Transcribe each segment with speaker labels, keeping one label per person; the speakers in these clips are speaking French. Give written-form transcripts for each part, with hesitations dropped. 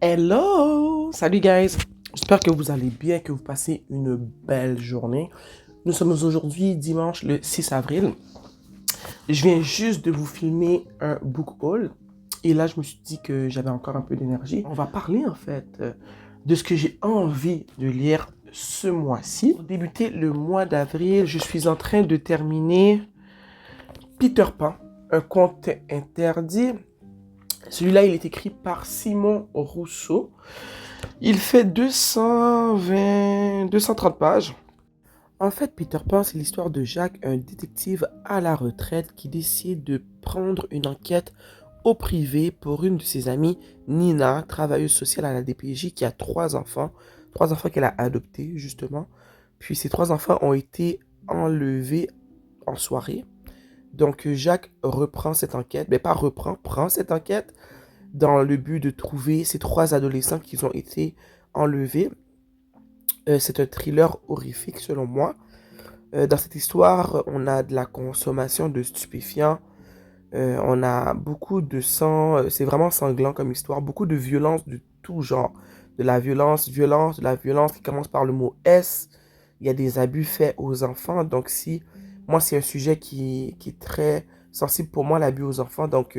Speaker 1: Hello! Salut guys! J'espère que vous allez bien, que vous passez une belle journée. Nous sommes aujourd'hui dimanche le 6 avril. Je viens juste de vous filmer un book haul. Et là, je me suis dit que j'avais encore un peu d'énergie. On va parler en fait de ce que j'ai envie de lire ce mois-ci. Pour débuter le mois d'avril, je suis en train de terminer Peter Pan, un conte interdit. Celui-là, il est écrit par Simon Rousseau. Il fait 230 pages. En fait, Peter Pan, c'est l'histoire de Jacques, un détective à la retraite qui décide de prendre une enquête au privé pour une de ses amies, Nina, travailleuse sociale à la DPJ, qui a trois enfants qu'elle a adoptés, justement. Puis ces trois enfants ont été enlevés en soirée. Donc Jacques reprend cette enquête, mais pas reprend, prend cette enquête dans le but de trouver ces trois adolescents qui ont été enlevés. C'est un thriller horrifique selon moi. Dans cette histoire, on a de la consommation de stupéfiants, on a beaucoup de sang, c'est vraiment sanglant comme histoire, beaucoup de violence de tout genre. De la violence, de la violence qui commence par le mot S. Il y a des abus faits aux enfants, donc si, moi c'est un sujet qui est très sensible pour moi, l'abus aux enfants, donc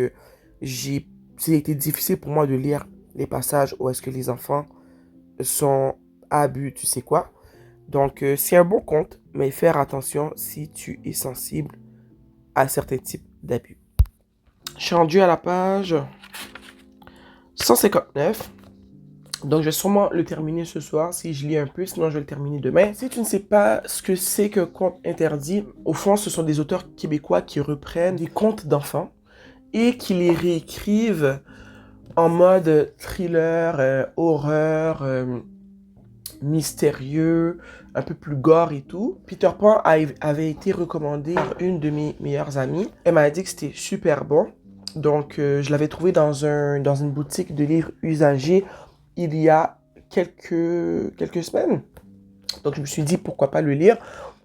Speaker 1: c'était difficile pour moi de lire les passages où est-ce que les enfants sont abus, tu sais quoi. Donc c'est un bon conte, mais faire attention si tu es sensible à certains types d'abus. Je suis rendu à la page 159. Donc, je vais sûrement le terminer ce soir si je lis un peu, sinon je vais le terminer demain. Si tu ne sais pas ce que c'est qu'un conte interdit, au fond, ce sont des auteurs québécois qui reprennent des contes d'enfants et qui les réécrivent en mode thriller, horreur, mystérieux, un peu plus gore et tout. Peter Pan avait été recommandé par une de mes meilleures amies. Elle m'a dit que c'était super bon. Donc, je l'avais trouvé dans une boutique de livres usagés il y a quelques semaines. Donc, je me suis dit, pourquoi pas le lire?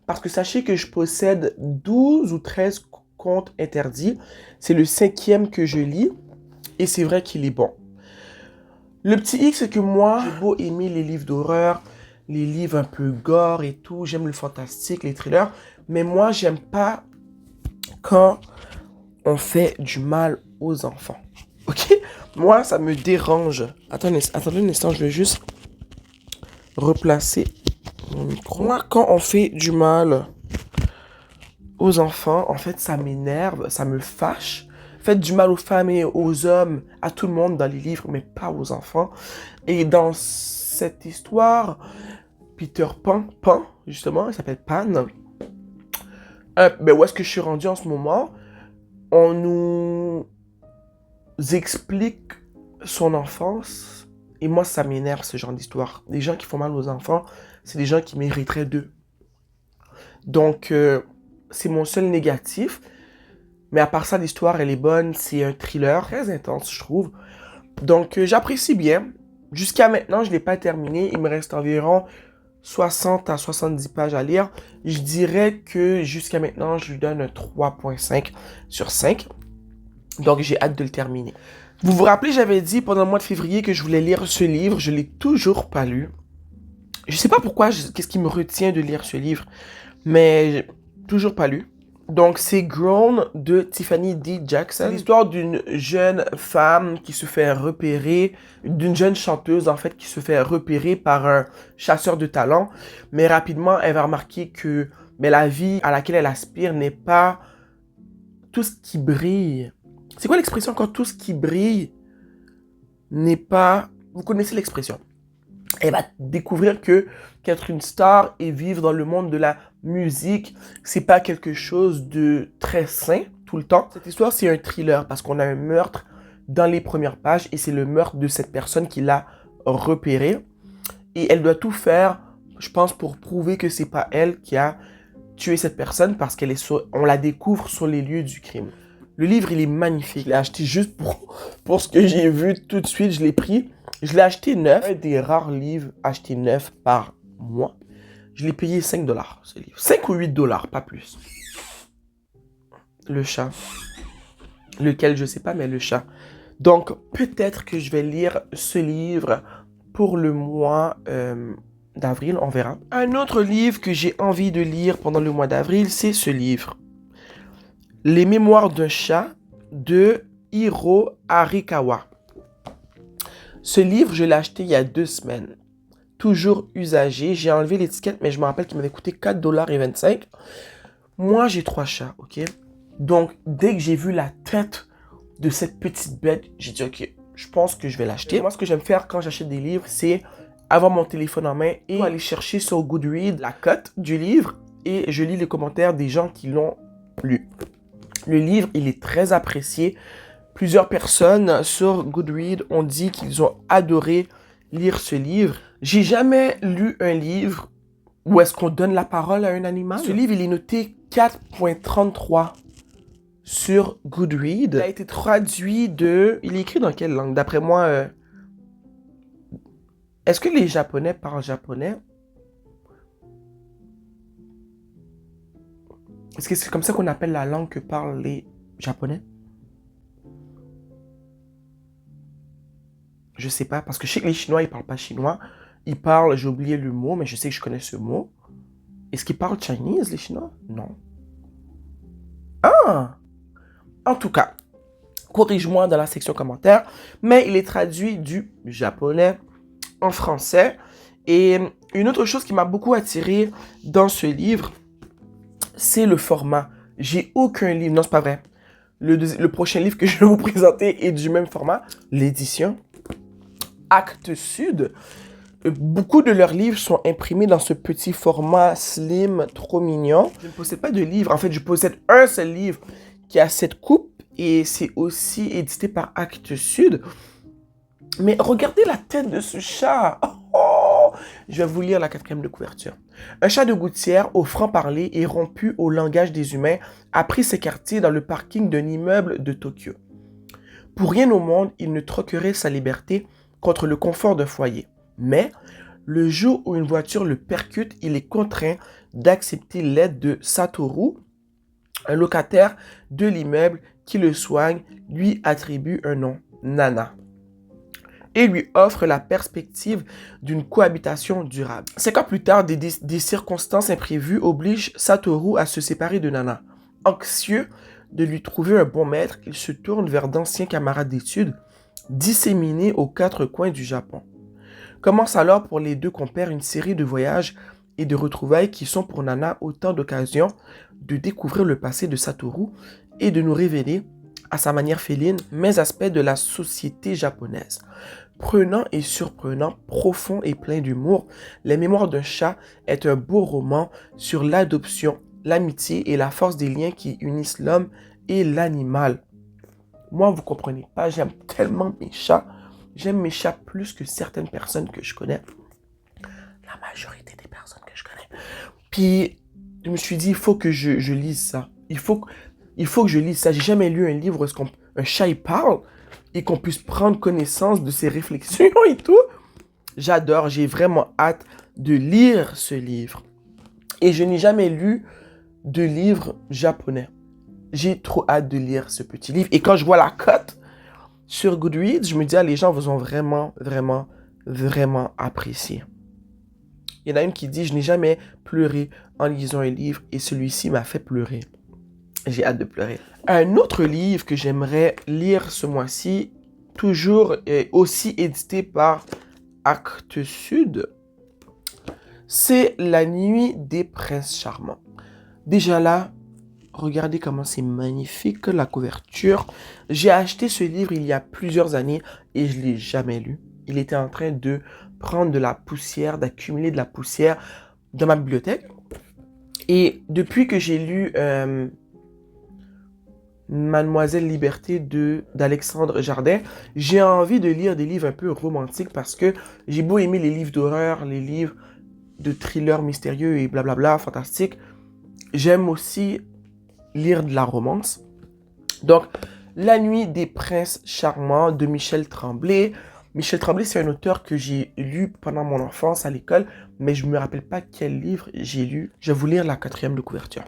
Speaker 1: Parce que sachez que je possède 12 ou 13 contes interdits. C'est le 5e que je lis. Et c'est vrai qu'il est bon. Le petit hic, c'est que moi, j'ai beau aimer les livres d'horreur, les livres un peu gore et tout, j'aime le fantastique, les thrillers, mais moi, j'aime pas quand on fait du mal aux enfants. Ok? Moi, ça me dérange. Attendez un instant, je vais juste replacer mon micro. Moi, quand on fait du mal aux enfants, en fait, ça m'énerve, ça me fâche. Faites du mal aux femmes et aux hommes, à tout le monde dans les livres, mais pas aux enfants. Et dans cette histoire, Peter Pan, justement, il s'appelle Pan. Ben où est-ce que je suis rendu en ce moment? On nous explique son enfance. Et moi, ça m'énerve, ce genre d'histoire. Les gens qui font mal aux enfants, c'est des gens qui mériteraient d'eux. Donc, c'est mon seul négatif. Mais à part ça, l'histoire, elle est bonne. C'est un thriller très intense, je trouve. Donc, j'apprécie bien. Jusqu'à maintenant, je ne l'ai pas terminé. Il me reste environ 60 à 70 pages à lire. Je dirais que jusqu'à maintenant, je lui donne un 3.5 sur 5. Donc, j'ai hâte de le terminer. Vous vous rappelez, j'avais dit pendant le mois de février que je voulais lire ce livre. Je ne l'ai toujours pas lu. Je ne sais pas pourquoi, qu'est-ce qui me retient de lire ce livre. Mais toujours pas lu. Donc, c'est Grown de Tiffany D. Jackson. C'est l'histoire d'une jeune femme qui se fait repérer, d'une jeune chanteuse en fait, qui se fait repérer par un chasseur de talent. Mais rapidement, elle va remarquer que la vie à laquelle elle aspire n'est pas tout ce qui brille. C'est quoi l'expression quand tout ce qui brille n'est pas... Vous connaissez l'expression. Elle va découvrir que qu'être une star et vivre dans le monde de la musique, c'est pas quelque chose de très sain tout le temps. Cette histoire, c'est un thriller parce qu'on a un meurtre dans les premières pages et c'est le meurtre de cette personne qui l'a repéré. Et elle doit tout faire, je pense, pour prouver que c'est pas elle qui a tué cette personne parce on la découvre sur les lieux du crime. Le livre, il est magnifique. Je l'ai acheté juste pour ce que j'ai vu tout de suite. Je l'ai pris. Je l'ai acheté neuf. Un des rares livres achetés neuf par mois. Je l'ai payé 5 $, ce livre. 5 ou 8 $, pas plus. Le chat. Lequel, je sais pas, mais le chat. Donc, peut-être que je vais lire ce livre pour le mois d'avril, on verra. Un autre livre que j'ai envie de lire pendant le mois d'avril, c'est ce livre. Les Mémoires d'un chat de Hiro Arikawa. Ce livre, je l'ai acheté il y a 2 semaines. Toujours usagé. J'ai enlevé l'étiquette, mais je me rappelle qu'il m'avait coûté 4,25 $. Moi, j'ai 3 chats, ok? Donc, dès que j'ai vu la tête de cette petite bête, j'ai dit, ok, je pense que je vais l'acheter. Moi, ce que j'aime faire quand j'achète des livres, c'est avoir mon téléphone en main et aller chercher sur Goodreads la cote du livre et je lis les commentaires des gens qui l'ont lu. Le livre, il est très apprécié. Plusieurs personnes sur Goodreads ont dit qu'ils ont adoré lire ce livre. J'ai jamais lu un livre où est-ce qu'on donne la parole à un animal. Ce livre, il est noté 4,33 sur Goodreads. Il a été traduit de... Il est écrit dans quelle langue? D'après moi, est-ce que les Japonais parlent japonais? Est-ce que c'est comme ça qu'on appelle la langue que parlent les Japonais? Je sais pas, parce que je sais que les Chinois, ils parlent pas chinois. Ils parlent, j'ai oublié le mot, mais je sais que je connais ce mot. Est-ce qu'ils parlent Chinese, les Chinois? Non. Ah! En tout cas, corrige-moi dans la section commentaires, mais il est traduit du japonais en français. Et une autre chose qui m'a beaucoup attiré dans ce livre, c'est le format. J'ai aucun livre, non c'est pas vrai. Le prochain livre que je vais vous présenter est du même format, l'édition Actes Sud. Beaucoup de leurs livres sont imprimés dans ce petit format slim, trop mignon. Je ne possède pas de livre, en fait je possède un seul livre qui a cette coupe et c'est aussi édité par Actes Sud. Mais regardez la tête de ce chat. Oh, je vais vous lire la 4e de couverture. Un chat de gouttière au franc-parler et rompu au langage des humains a pris ses quartiers dans le parking d'un immeuble de Tokyo. Pour rien au monde, il ne troquerait sa liberté contre le confort d'un foyer. Mais, le jour où une voiture le percute, il est contraint d'accepter l'aide de Satoru, un locataire de l'immeuble qui le soigne, lui attribue un nom, Nana, et lui offre la perspective d'une cohabitation durable. 5 ans plus tard, des circonstances imprévues obligent Satoru à se séparer de Nana. Anxieux de lui trouver un bon maître, il se tourne vers d'anciens camarades d'études disséminés aux 4 coins du Japon. Commence alors pour les 2 compères une série de voyages et de retrouvailles qui sont pour Nana autant d'occasions de découvrir le passé de Satoru et de nous révéler, à sa manière féline, mes aspects de la société japonaise. Prenant et surprenant, profond et plein d'humour, Les Mémoires d'un chat est un beau roman sur l'adoption, l'amitié et la force des liens qui unissent l'homme et l'animal. Moi, vous comprenez pas, j'aime tellement mes chats. J'aime mes chats plus que certaines personnes que je connais. La majorité des personnes que je connais. Puis, je me suis dit, il faut que je lise ça. Il faut que je lise ça. J'ai jamais lu un livre où un chat il parle et qu'on puisse prendre connaissance de ses réflexions et tout. J'adore, j'ai vraiment hâte de lire ce livre. Et je n'ai jamais lu de livre japonais. J'ai trop hâte de lire ce petit livre. Et quand je vois la cote sur Goodreads, je me dis, ah, les gens vous ont vraiment, vraiment, vraiment apprécié. Il y en a une qui dit, je n'ai jamais pleuré en lisant un livre et celui-ci m'a fait pleurer. J'ai hâte de pleurer. Un autre livre que j'aimerais lire ce mois-ci, toujours aussi édité par Actes Sud, c'est La Nuit des Princes Charmants. Déjà là, regardez comment c'est magnifique la couverture. J'ai acheté ce livre il y a plusieurs années et je ne l'ai jamais lu. Il était en train de prendre de la poussière, d'accumuler de la poussière dans ma bibliothèque. Et depuis que j'ai lu Mademoiselle Liberté d'Alexandre Jardin, j'ai envie de lire des livres un peu romantiques parce que j'ai beau aimer les livres d'horreur, les livres de thrillers mystérieux et blablabla, fantastiques. J'aime aussi lire de la romance. Donc, La Nuit des Princes Charmants de Michel Tremblay. Michel Tremblay, c'est un auteur que j'ai lu pendant mon enfance à l'école, mais je ne me rappelle pas quel livre j'ai lu. Je vais vous lire la 4e de couverture.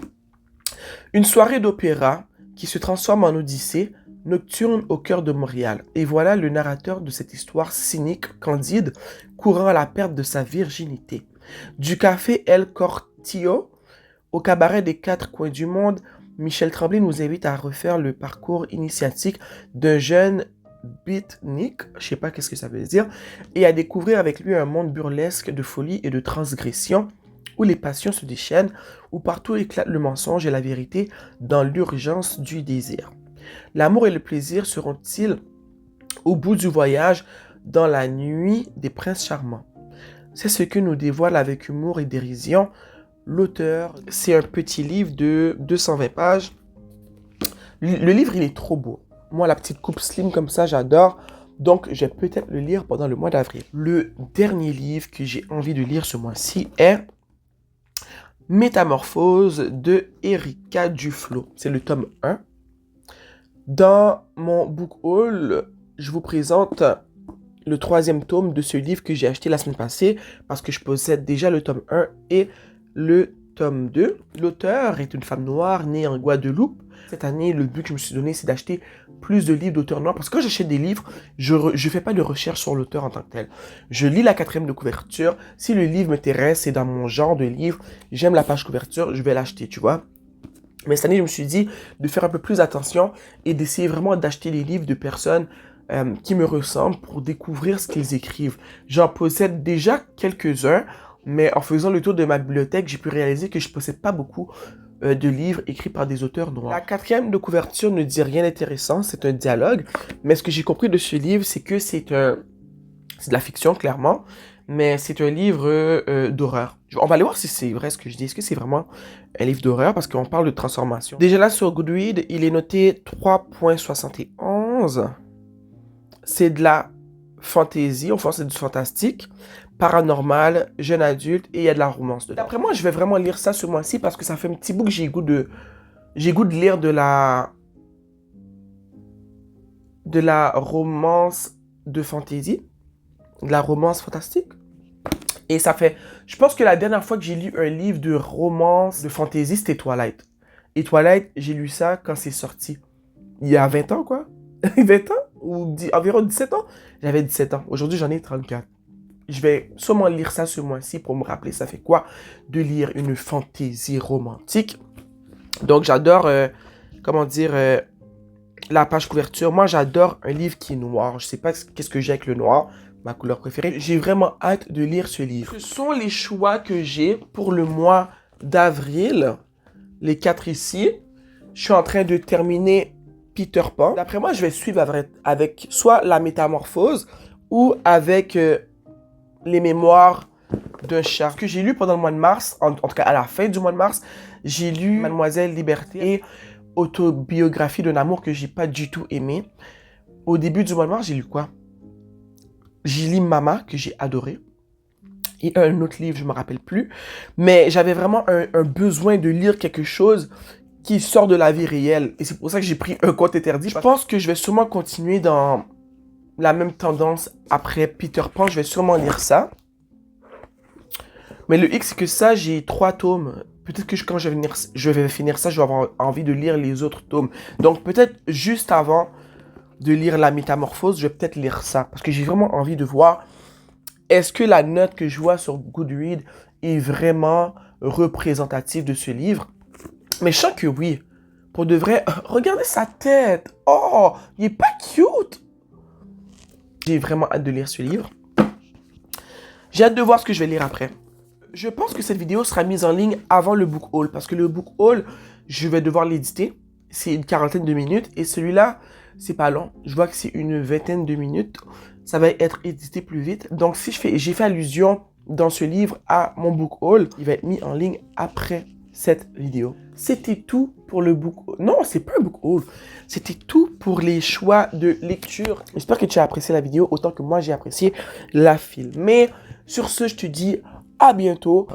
Speaker 1: Une soirée d'opéra qui se transforme en odyssée, Nocturne au cœur de Montréal. Et voilà le narrateur de cette histoire cynique, candide, courant à la perte de sa virginité. Du café El Cortillo au cabaret des quatre coins du monde, Michel Tremblay nous invite à refaire le parcours initiatique d'un jeune beatnik, je sais pas qu'est-ce que ça veut dire, et à découvrir avec lui un monde burlesque de folie et de transgression, où les passions se déchaînent, où partout éclate le mensonge et la vérité dans l'urgence du désir. L'amour et le plaisir seront-ils au bout du voyage dans la nuit des princes charmants? C'est ce que nous dévoile avec humour et dérision l'auteur. C'est un petit livre de 220 pages. Le livre, il est trop beau. Moi, la petite coupe slim comme ça, j'adore. Donc, je vais peut-être le lire pendant le mois d'avril. Le dernier livre que j'ai envie de lire ce mois-ci est Métamorphose de Erika Duflo. C'est le tome 1. Dans mon book haul, je vous présente le 3e tome de ce livre que j'ai acheté la semaine passée parce que je possède déjà le tome 1 et le tome 2. L'auteur est une femme noire née en Guadeloupe. Cette année, le but que je me suis donné, c'est d'acheter plus de livres d'auteurs noirs parce que quand j'achète des livres, je ne fais pas de recherche sur l'auteur en tant que tel. Je lis la 4e de couverture. Si le livre m'intéresse, c'est dans mon genre de livre, j'aime la page couverture, je vais l'acheter, tu vois. Mais cette année, je me suis dit de faire un peu plus attention et d'essayer vraiment d'acheter les livres de personnes qui me ressemblent pour découvrir ce qu'ils écrivent. J'en possède déjà quelques-uns, mais en faisant le tour de ma bibliothèque, j'ai pu réaliser que je ne possède pas beaucoup de livres écrits par des auteurs noirs. La 4e de couverture ne dit rien d'intéressant, c'est un dialogue, mais ce que j'ai compris de ce livre, c'est que c'est de la fiction, clairement, mais c'est un livre d'horreur. On va aller voir si c'est vrai ce que je dis. Est-ce que c'est vraiment un livre d'horreur? Parce qu'on parle de transformation. Déjà là, sur Goodreads, il est noté 3.71. C'est de la fantasy, enfin c'est du fantastique, paranormal, jeune adulte, et il y a de la romance dedans. D'après moi, je vais vraiment lire ça ce mois-ci parce que ça fait un petit bout que j'ai goût de lire de la romance de fantasy, de la romance fantastique. Et ça fait, je pense que la dernière fois que j'ai lu un livre de romance de fantasy, c'était Twilight. Et Twilight, j'ai lu ça quand c'est sorti. Il y a 20 ans, quoi. 20 ans? Ou environ 17 ans? J'avais 17 ans. Aujourd'hui, j'en ai 34. Je vais sûrement lire ça ce mois-ci pour me rappeler ça fait quoi de lire une fantaisie romantique. Donc, j'adore, la page couverture. Moi, j'adore un livre qui est noir. Je sais pas qu'est-ce que j'ai avec le noir, ma couleur préférée. J'ai vraiment hâte de lire ce livre. Ce sont les choix que j'ai pour le mois d'avril. Les 4 ici. Je suis en train de terminer Peter Pan. D'après moi, je vais suivre avec soit La Métamorphose ou avec Les Mémoires d'un chat. Ce que j'ai lu pendant le mois de mars, en tout cas à la fin du mois de mars, j'ai lu Mademoiselle Liberté et Autobiographie d'un amour que j'ai pas du tout aimé. Au début du mois de mars, j'ai lu quoi? J'ai lu Mama, que j'ai adoré. Et un autre livre, je me rappelle plus. Mais j'avais vraiment un besoin de lire quelque chose qui sort de la vie réelle. Et c'est pour ça que j'ai pris Un Conte interdit. Je pense que je vais sûrement continuer dans la même tendance après Peter Pan. Je vais sûrement lire ça. Mais le X, c'est que ça, j'ai 3 tomes. Peut-être que quand je vais finir ça, je vais avoir envie de lire les autres tomes. Donc peut-être juste avant de lire La Métamorphose, je vais peut-être lire ça. Parce que j'ai vraiment envie de voir, est-ce que la note que je vois sur Goodreads est vraiment représentative de ce livre? Mais je sens que oui. Pour de vrai, regardez sa tête. Oh, il est pas cute. J'ai vraiment hâte de lire ce livre. J'ai hâte de voir ce que je vais lire après. Je pense que cette vidéo sera mise en ligne avant le book haul. Parce que le book haul, je vais devoir l'éditer. C'est une 40aine de minutes. Et celui-là, c'est pas long. Je vois que c'est une 20aine de minutes. Ça va être édité plus vite. Donc, si j'ai fait allusion dans ce livre à mon book haul, il va être mis en ligne après cette vidéo. C'était tout pour le book haul. Non, c'est pas un book haul. C'était tout pour les choix de lecture. J'espère que tu as apprécié la vidéo autant que moi j'ai apprécié la filmer. Sur ce, je te dis à bientôt.